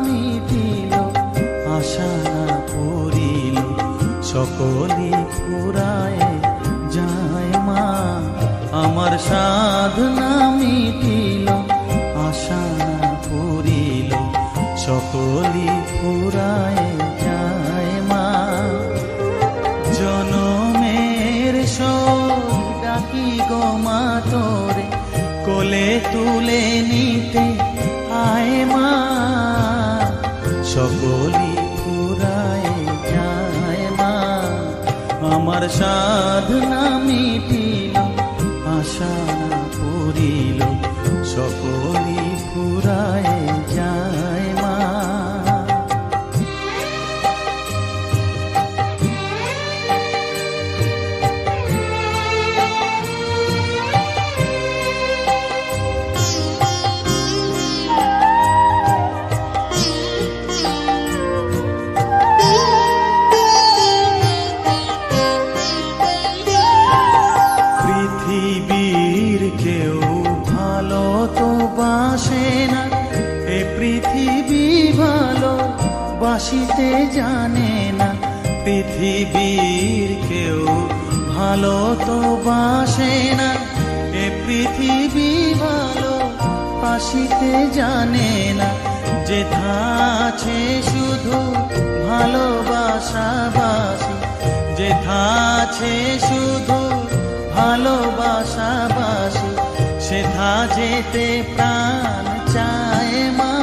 মিটিল, আশা না পুরিল, সকলি ফুরায় যায় মা। আমার সাধনা মিটিল, আশা না পুরিল, সকলি ফুরায় যায় মা। জনমের শোক ডাকি গো মা তোরে, কোলে তুলে নিতে আয় মা। সকলি ফুরায় যায় মা। আমার সাধনা মিটিল, আশা না পুরিল, সকলি ফুরায় যায় মা। পৃথিবীর কেউ ভালো তো বাসে না, এ পৃথিবী ভালো বাসিতে জানে না। পৃথিবীর কেউ ভালো তো বাসে না, এ পৃথিবী ভালো বাসিতে জানে না। যেথা আছে শুধু ভালোবাসাবাসি, যেথা আছে শুধু ভালোবাসাবাসি, সেথা যেতে প্রাণ চায় মা।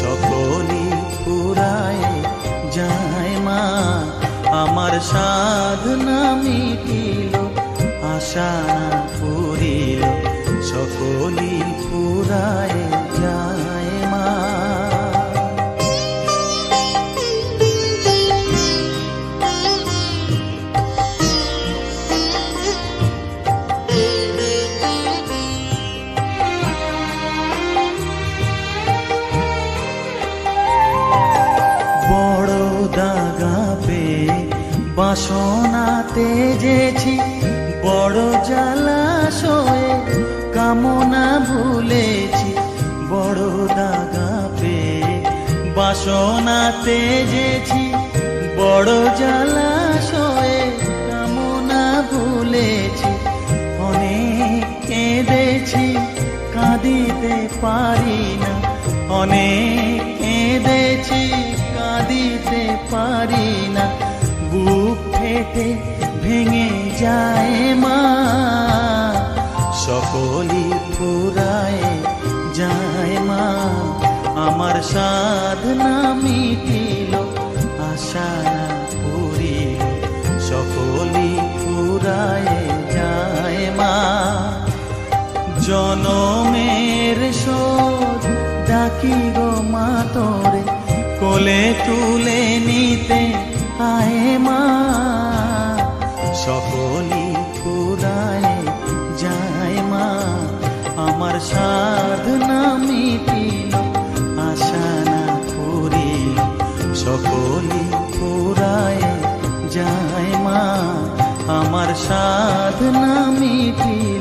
সকলি ফুরায় যায় মা। আমার সাধনা মিটিল, আশা না পুরিল, সকলি ফুরায় যায় মা। বড় দাগা পেয়ে বাসনাতে যেছি, বড় জলাশয়ে কামনা ভুলেছি। বড় দাগা পেয়ে বাসনাতে যেছি, বড় জলাশয়ে কামনা ভুলেছি। অনেক কেঁদেছি, কাঁদিতে পারি না, অনেক কেঁদেছি, কাঁদিতে পারি না। বুক ফেটে ভেঙে যায় মা। সকলি ফুরায় যায় মা। আমার সাধনা মিটিল, আশা না পুরিল, সকলি ফুরায় যায় মা। জনমের শোধ ডাকি গো মা তোরে, কোলে তুলে নিতে আয় মা। সকলি ফুরায় যায় মা। আমার সাধনা মিটিল, আশা না পুরিল, সকলি ফুরায় যায় মা। আমার সাধনা মিটিল,